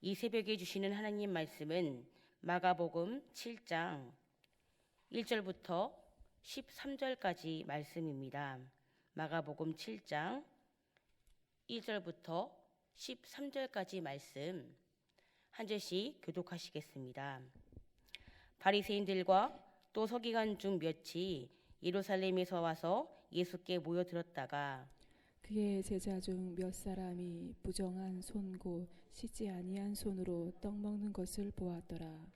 이 새벽에 주시는 하나님 말씀은 마가복음 7장 1절부터 13절까지 말씀입니다. 마가복음 7장 1절부터 13절까지 말씀 한 절씩 교독하시겠습니다. 바리새인들과 또 서기관 중 몇이 예루살렘에서 와서 예수께 모여들었다가 그의 제자 중 몇 사람이 부정한 손 곧 씻지 아니한 손으로 떡 먹는 것을 보았더라.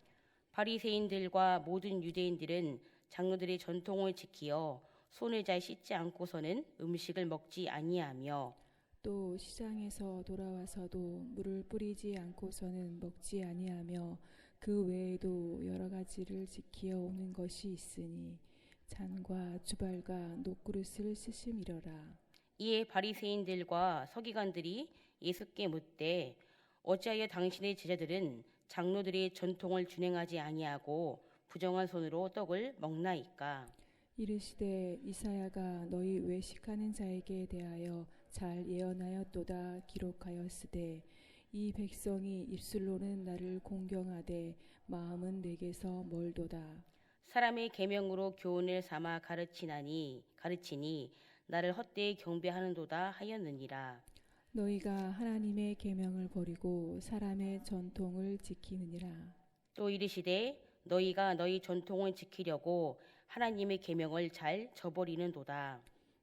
바리새인들과 모든 유대인들은 장로들의 전통을 지키어 손을 잘 씻지 않고서는 음식을 먹지 아니하며 또 시장에서 돌아와서도 물을 뿌리지 않고서는 먹지 아니하며 그 외에도 여러 가지를 지키어 오는 것이 있으니 잔과 주발과 녹그릇을 씻음이러라. 이에 바리새인들과 서기관들이 예수께 묻되 어찌하여 당신의 제자들은 장로들의 전통을 준행하지 아니하고 부정한 손으로 떡을 먹나이까? 이르시되 이사야가 너희 외식하는 자에게 대하여 잘 예언하였도다 기록하였으되 이 백성이 입술로는 나를 공경하되 마음은 내게서 멀도다. 사람의 계명으로 교훈을 삼아 가르치니 나를 헛되이 경배하는도다 하였느니라. 너희가 하나님의 계명을 버리고 사람의 전통을 지키느니라. 또 이르시되 너희가 너희 전통을 지키려고 하나님의 계명을 잘 저버리는도다.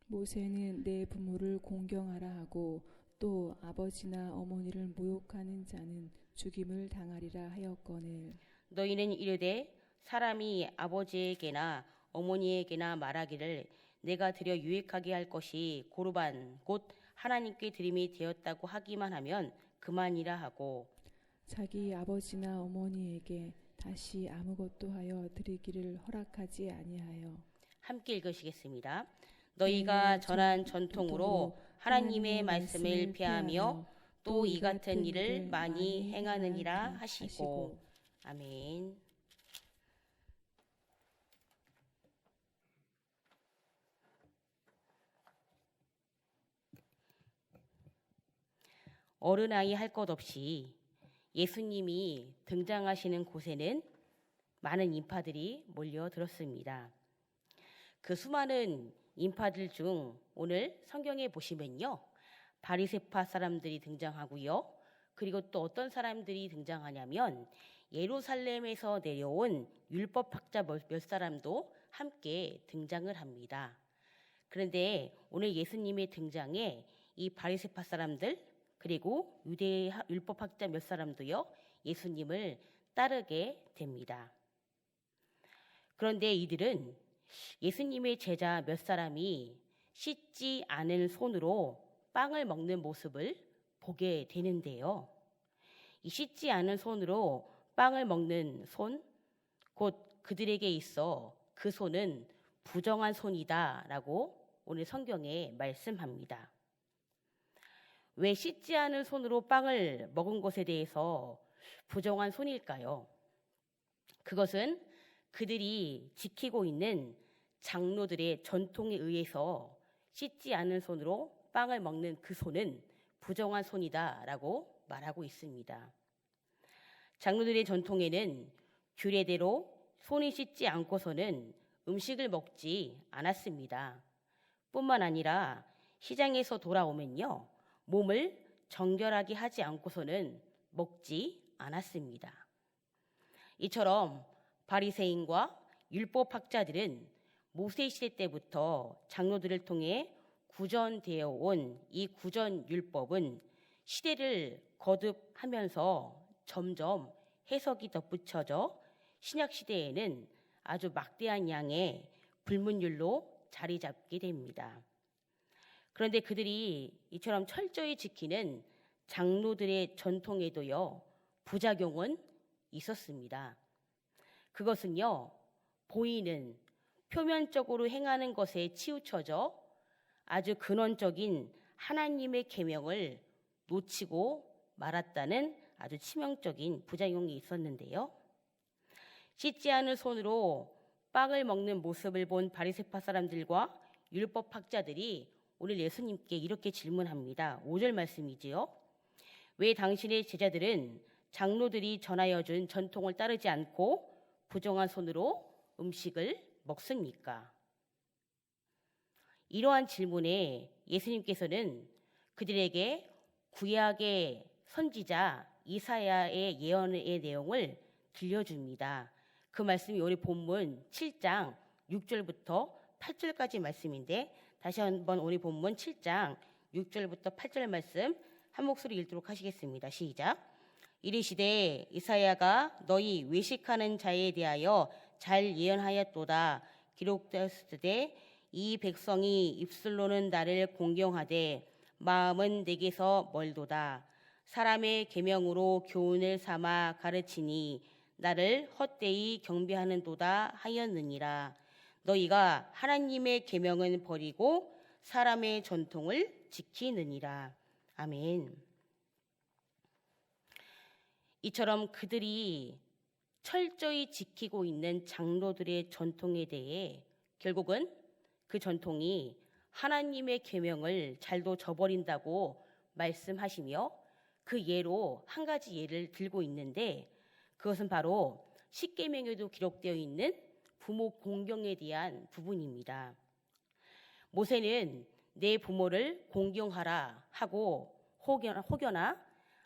모세는 내 부모를 공경하라 하고 또 아버지나 어머니를 모욕하는 자는 죽임을 당하리라 하였거늘 너희는 이르되 사람이 아버지에게나 어머니에게나 말하기를 내가 드려 유익하게 할 것이 고르반 곧 하나님께 드림이 되었다고 하기만 하면 그만이라 하고 자기 아버지나 어머니에게 다시 아무것도 하여 드리기를 허락하지 아니하여 함께 읽으시겠습니다. 너희가 전한 전통으로 하나님의 말씀을 폐하며 또 이 같은 일을 많이 행하느니라 하시고 아멘. 어른아이 할 것 없이 예수님이 등장하시는 곳에는 많은 인파들이 몰려들었습니다. 그 수많은 인파들 중 오늘 성경에 보시면요. 바리새파 사람들이 등장하고요. 그리고 또 어떤 사람들이 등장하냐면 예루살렘에서 내려온 율법학자 몇 사람도 함께 등장을 합니다. 그런데 오늘 예수님의 등장에 이 바리새파 사람들 그리고 유대 율법학자 몇 사람도요. 예수님을 따르게 됩니다. 그런데 이들은 예수님의 제자 몇 사람이 씻지 않은 손으로 빵을 먹는 모습을 보게 되는데요. 이 씻지 않은 손으로 빵을 먹는 손, 곧 그들에게 있어 그 손은 부정한 손이다라고 오늘 성경에 말씀합니다. 왜 씻지 않은 손으로 빵을 먹은 것에 대해서 부정한 손일까요? 그것은 그들이 지키고 있는 장로들의 전통에 의해서 씻지 않은 손으로 빵을 먹는 그 손은 부정한 손이다라고 말하고 있습니다. 장로들의 전통에는 규례대로 손을 씻지 않고서는 음식을 먹지 않았습니다. 뿐만 아니라 시장에서 돌아오면요. 몸을 정결하게 하지 않고서는 먹지 않았습니다. 이처럼 바리새인과 율법학자들은 모세 시대 때부터 장로들을 통해 구전되어 온 이 구전율법은 시대를 거듭하면서 점점 해석이 덧붙여져 신약 시대에는 아주 막대한 양의 불문율로 자리 잡게 됩니다. 그런데 그들이 이처럼 철저히 지키는 장로들의 전통에도요, 부작용은 있었습니다. 그것은요, 보이는 표면적으로 행하는 것에 치우쳐져 아주 근원적인 하나님의 계명을 놓치고 말았다는 아주 치명적인 부작용이 있었는데요. 씻지 않은 손으로 빵을 먹는 모습을 본 바리새파 사람들과 율법학자들이 오늘 예수님께 이렇게 질문합니다. 5절 말씀이지요. 왜 당신의 제자들은 장로들이 전하여 준 전통을 따르지 않고 부정한 손으로 음식을 먹습니까? 이러한 질문에 예수님께서는 그들에게 구약의 선지자 이사야의 예언의 내용을 들려줍니다. 그 말씀이 우리 본문 7장 6절부터 8절까지 말씀인데, 다시 한번 우리 본문 7장 6절부터 8절 말씀 한 목소리 읽도록 하시겠습니다. 시작. 이르시되 이사야가 너희 외식하는 자에 대하여 잘 예언하였도다. 기록되었으되 이 백성이 입술로는 나를 공경하되 마음은 내게서 멀도다. 사람의 계명으로 교훈을 삼아 가르치니 나를 헛되이 경배하는도다 하였느니라. 너희가 하나님의 계명은 버리고 사람의 전통을 지키느니라. 아멘. 이처럼 그들이 철저히 지키고 있는 장로들의 전통에 대해 결국은 그 전통이 하나님의 계명을 잘도 저버린다고 말씀하시며, 그 예로 한 가지 예를 들고 있는데, 그것은 바로 십계명에도 기록되어 있는 부모 공경에 대한 부분입니다. 모세는 내 부모를 공경하라 하고 혹여나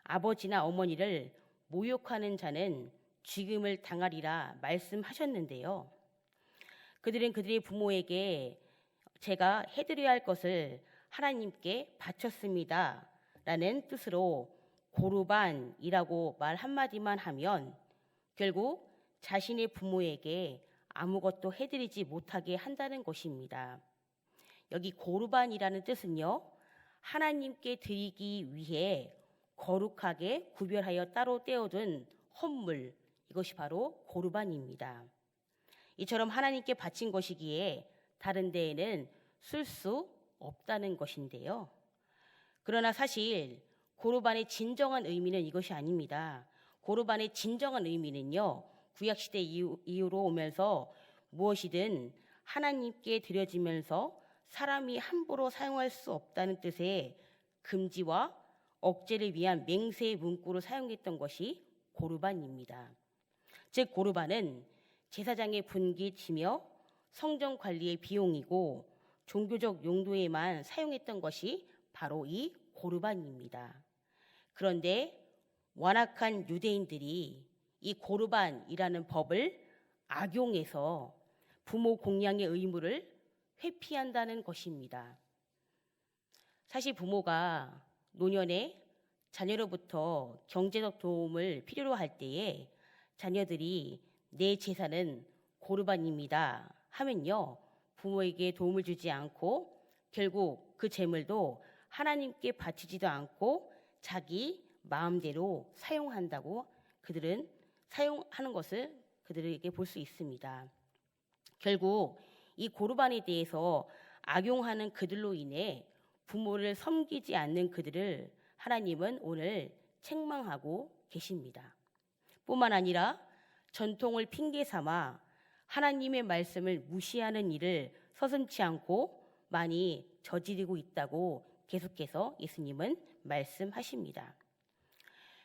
아버지나 어머니를 모욕하는 자는 죽임을 당하리라 말씀하셨는데요. 그들은 그들의 부모에게 제가 해드려야 할 것을 하나님께 바쳤습니다 라는 뜻으로 고르반이라고 말 한마디만 하면 결국 자신의 부모에게 아무것도 해드리지 못하게 한다는 것입니다. 여기 고르반이라는 뜻은요, 하나님께 드리기 위해 거룩하게 구별하여 따로 떼어둔 헌물, 이것이 바로 고르반입니다. 이처럼 하나님께 바친 것이기에 다른 데에는 쓸 수 없다는 것인데요. 그러나 사실 고르반의 진정한 의미는 이것이 아닙니다. 고르반의 진정한 의미는요, 구약시대 이후로 오면서 무엇이든 하나님께 드려지면서 사람이 함부로 사용할 수 없다는 뜻의 금지와 억제를 위한 맹세의 문구로 사용했던 것이 고르반입니다. 즉 고르반은 제사장의 분깃이며 성전 관리의 비용이고 종교적 용도에만 사용했던 것이 바로 이 고르반입니다. 그런데 완악한 유대인들이 이 고르반이라는 법을 악용해서 부모 공양의 의무를 회피한다는 것입니다. 사실 부모가 노년에 자녀로부터 경제적 도움을 필요로 할 때에 자녀들이 내 재산은 고르반입니다 하면요, 부모에게 도움을 주지 않고 결국 그 재물도 하나님께 바치지도 않고 자기 마음대로 사용한다고 그들은 사용하는 것을 그들에게 볼 수 있습니다. 결국 이 고르반에 대해서 악용하는 그들로 인해 부모를 섬기지 않는 그들을 하나님은 오늘 책망하고 계십니다. 뿐만 아니라 전통을 핑계 삼아 하나님의 말씀을 무시하는 일을 서슴지 않고 많이 저지르고 있다고 계속해서 예수님은 말씀하십니다.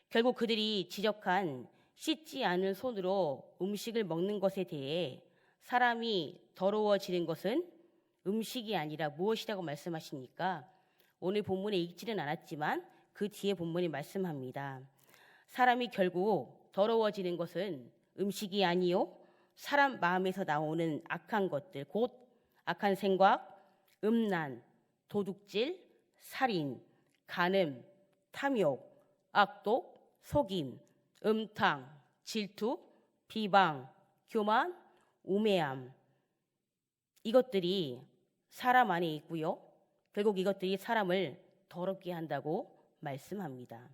결국 그들이 지적한 씻지 않은 손으로 음식을 먹는 것에 대해 사람이 더러워지는 것은 음식이 아니라 무엇이라고 말씀하십니까? 오늘 본문에 읽지는 않았지만 그 뒤에 본문이 말씀합니다. 사람이 결국 더러워지는 것은 음식이 아니요 사람 마음에서 나오는 악한 것들, 곧 악한 생각, 음란, 도둑질, 살인, 간음, 탐욕, 악독, 속임, 음탕, 질투, 비방, 교만, 우매함, 이것들이 사람 안에 있고요. 결국 이것들이 사람을 더럽게 한다고 말씀합니다.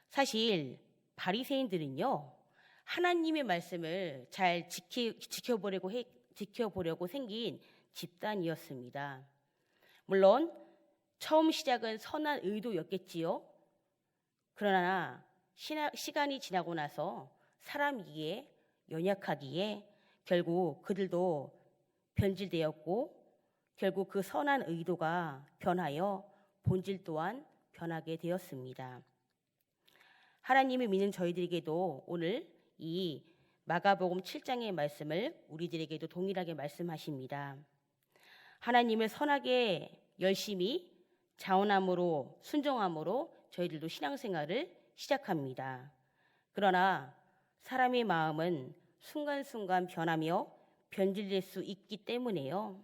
사실 바리새인들은요, 하나님의 말씀을 잘 지켜보려고 생긴 집단이었습니다. 물론 처음 시작은 선한 의도였겠지요. 그러나 시간이 지나고 나서 사람이기에 연약하기에 결국 그들도 변질되었고 결국 그 선한 의도가 변하여 본질 또한 변하게 되었습니다. 하나님을 믿는 저희들에게도 오늘 이 마가복음 7장의 말씀을 우리들에게도 동일하게 말씀하십니다. 하나님을 선하게 열심히 자원함으로 순종함으로 저희들도 신앙생활을 시작합니다. 그러나 사람의 마음은 순간순간 변하며 변질될 수 있기 때문에요.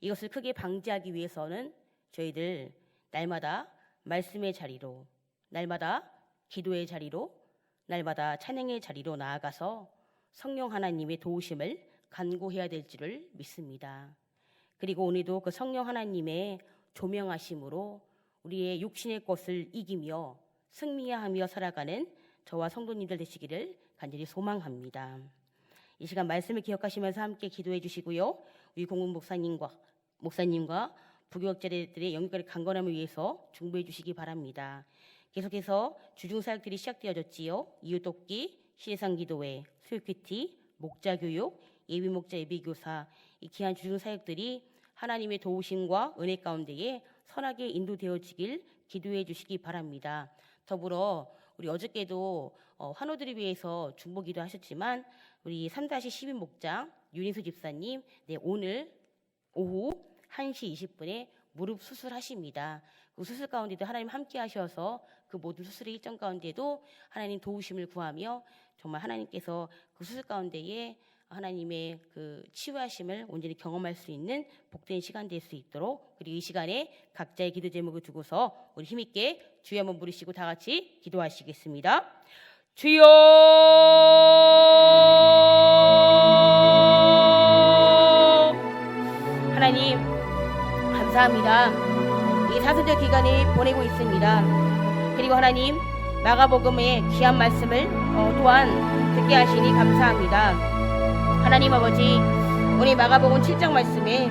이것을 크게 방지하기 위해서는 저희들 날마다 말씀의 자리로, 날마다 기도의 자리로, 날마다 찬양의 자리로 나아가서 성령 하나님의 도우심을 간구해야 될 줄을 믿습니다. 그리고 오늘도 그 성령 하나님의 조명하심으로 우리의 육신의 것을 이기며 승리하며 살아가는 저와 성도님들 되시기를 간절히 소망합니다. 이 시간 말씀을 기억하시면서 함께 기도해 주시고요. 우리 공훈 목사님과 부교역자들의 영육간의 강건함을 위해서 중보해 주시기 바랍니다. 계속해서 주중사역들이 시작되어졌지요. 이웃돕기, 시대상기도회, 수요큐티, 목자교육, 예비목자, 예비교사, 이 귀한 주중사역들이 하나님의 도우심과 은혜 가운데에 선하게 인도되어지길 기도해 주시기 바랍니다. 더불어 우리 어저께도 환우들을 위해서 중보기도 하셨지만 우리 3-12 목장 윤희수 집사님 오늘 오후 1시 20분에 무릎 수술하십니다. 그 수술 가운데도 하나님 함께 하셔서 그 모든 수술의 일정 가운데도 하나님 도우심을 구하며 정말 하나님께서 그 수술 가운데에 하나님의 그 치유하심을 온전히 경험할 수 있는 복된 시간 될 수 있도록, 그리고 이 시간에 각자의 기도 제목을 두고서 우리 힘있게 주여 한번 부르시고 다 같이 기도하시겠습니다. 주여 하나님 감사합니다. 이 사순절 기간을 보내고 있습니다. 그리고 하나님 마가복음의 귀한 말씀을 또한 듣게 하시니 감사합니다. 하나님 아버지, 오늘 마가복음 7장 말씀에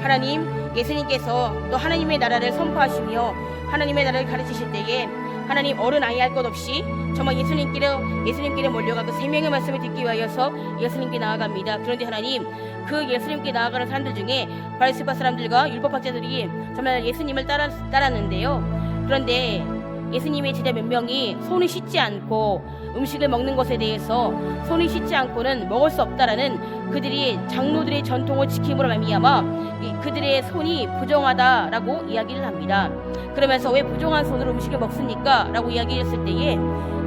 하나님 예수님께서 또 하나님의 나라를 선포하시며 하나님의 나라를 가르치실 때에 하나님 어른 아이 할 것 없이 정말 예수님께로 몰려가 그 생명의 말씀을 듣기 위하여서 예수님께 나아갑니다. 그런데 하나님 그 예수님께 나아가는 사람들 중에 바리새파 사람들과 율법학자들이 정말 예수님을 따랐는데요. 그런데 예수님의 제자 몇 명이 손을 씻지 않고 음식을 먹는 것에 대해서 손을 씻지 않고는 먹을 수 없다라는 그들이 장로들의 전통을 지킴으로 말미암아 그들의 손이 부정하다라고 이야기를 합니다. 그러면서 왜 부정한 손으로 음식을 먹습니까? 라고 이야기했을 때에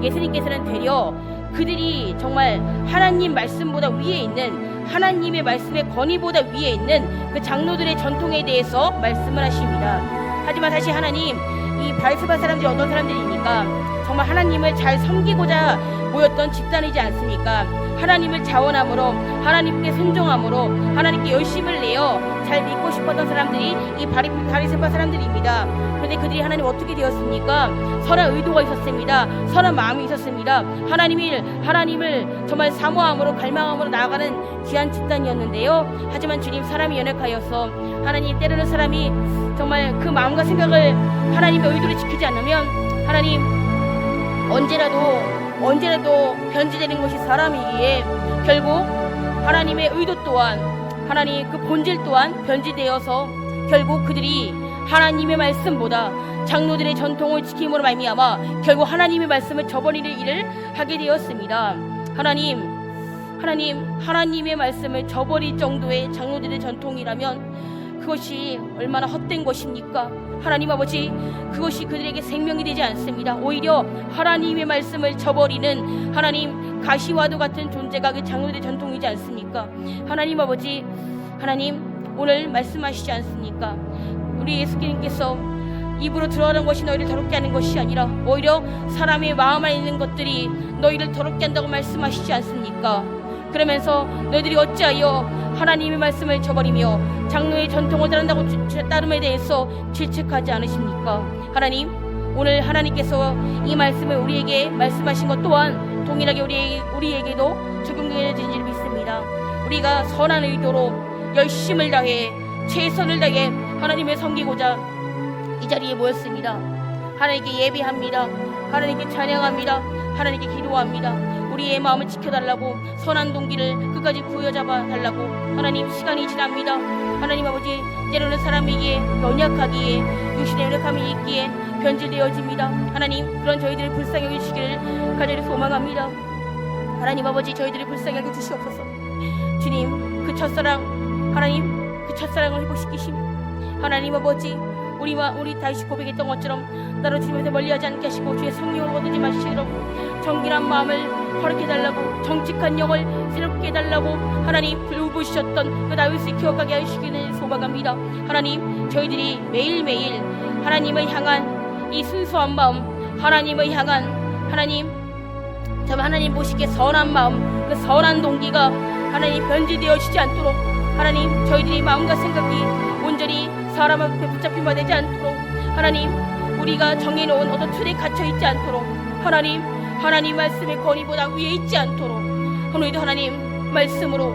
예수님께서는 되려 그들이 정말 하나님 말씀보다 위에 있는, 하나님의 말씀의 권위보다 위에 있는 그 장로들의 전통에 대해서 말씀을 하십니다. 하지만 사실 하나님, 이 바리새파 사람들이 어떤 사람들입니까? 정말 하나님을 잘 섬기고자 모였던 집단이지 않습니까? 하나님을 자원함으로, 하나님께 순종함으로, 하나님께 열심을 내어 잘 믿고 싶었던 사람들이 이 바리새파 사람들입니다. 그런데 그들이 하나님 어떻게 되었습니까? 선한 의도가 있었습니다. 선한 마음이 있었습니다. 하나님을 정말 사모함으로 갈망함으로 나아가는 귀한 집단이었는데요. 하지만 주님, 사람이 연약하여서 하나님, 때로는 사람이 정말 그 마음과 생각을 하나님의 의도를 지키지 않으면 하나님 언제라도 변질되는 것이 사람이기에 결국 하나님의 의도 또한, 하나님 그 본질 또한 변질되어서 결국 그들이 하나님의 말씀보다 장로들의 전통을 지킴으로 말미암아 결국 하나님의 말씀을 저버리는 일을 하게 되었습니다. 하나님의 말씀을 저버릴 정도의 장로들의 전통이라면 그것이 얼마나 헛된 것입니까? 하나님 아버지, 그것이 그들에게 생명이 되지 않습니다. 오히려 하나님의 말씀을 저버리는 하나님 가시와도 같은 존재가 그 장로들의 전통이지 않습니까? 하나님 아버지, 하나님 오늘 말씀하시지 않습니까? 우리 예수님께서 입으로 들어가는 것이 너희를 더럽게 하는 것이 아니라 오히려 사람의 마음 안에 있는 것들이 너희를 더럽게 한다고 말씀하시지 않습니까? 그러면서 너희들이 어찌하여 하나님의 말씀을 저버리며 장로의 전통을 따름에 대해서 질책하지 않으십니까? 하나님, 오늘 하나님께서 이 말씀을 우리에게 말씀하신 것 또한 동일하게 우리에게도 적용되어진 줄 믿습니다. 우리가 선한 의도로 열심을 다해 최선을 다해 하나님을 섬기고자 이 자리에 모였습니다. 하나님께 예배합니다. 하나님께 찬양합니다. 하나님께 기도합니다. 우리의 마음을 지켜달라고, 선한 동기를 끝까지 부여잡아 달라고. 하나님, 시간이 지납니다. 하나님 아버지, 때로는 사람이기에 연약하기에 육신의 연약함이 있기에 변질되어집니다. 하나님, 그런 저희들을 불쌍히 여기시기를 간절히 소망합니다. 하나님 아버지, 저희들을 불쌍히 여겨 주시옵소서. 주님, 그 첫사랑, 하나님, 그 첫사랑을 회복시키시며 하나님 아버지, 우리 다시 고백했던 것처럼 나로 주님에서 멀리하지 않게 하시고 주의 성령을 얻지 마시도록 정결한 마음을 허락해 달라고, 정직한 영을 새롭게 해달라고 하나님 부르시셨던 그 다윗을 기억하게 하시기를 소망합니다. 하나님, 저희들이 매일매일 하나님을 향한 이 순수한 마음, 하나님을 향한 하나님, 정말 하나님 보시기에 선한 마음, 그 선한 동기가 하나님 변질되어지지 않도록 하나님, 저희들이 마음과 생각이 온전히 사람 앞에 붙잡힌 바 되지 않도록 하나님, 우리가 정해놓은 어떤 틀에 갇혀있지 않도록 하나님 말씀의 권위보다 위에 있지 않도록 오늘도 하나님 말씀으로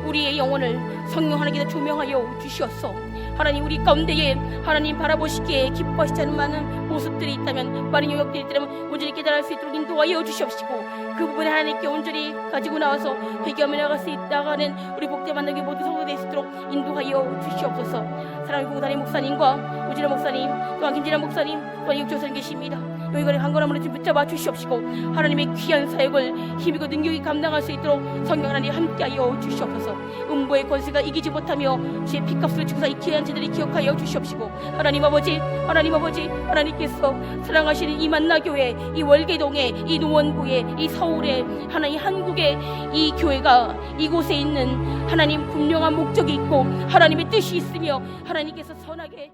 우리의 영혼을 성령 하나님께서 조명하여 주시옵소서. 하나님, 우리 가운데에 하나님 바라보시기에 기뻐하시지 않는 많은 모습들이 있다면, 많은 영역들이 있다면 온전히 깨달을 수 있도록 인도하여 주시옵시고, 그 부분에 하나님께 온전히 가지고 나와서 회개하며 나갈 수 있다가는 우리 복대 만나게 모두 성도될 수 있도록 인도하여 주시옵소서. 사랑하는 공단의 목사님과 오진호 목사님, 또한 김진아 목사님, 또한 육조선 계십니다. 여기가 강건함으로 붙잡아 주시옵시고 하나님의 귀한 사역을 힘있고 능력이 감당할 수 있도록 성령 하나님 함께하여 주시옵소서. 음보의 권세가 이기지 못하며 주의 피값을 주고사 이 귀한 자들이 기억하여 주시옵시고, 하나님 아버지, 하나님께서 사랑하시는 이 만나교회, 이 월계동에, 이 노원구에, 이 서울에, 하나님 한국에 이 교회가 이곳에 있는 하나님 분명한 목적이 있고 하나님의 뜻이 있으며 하나님께서 선하게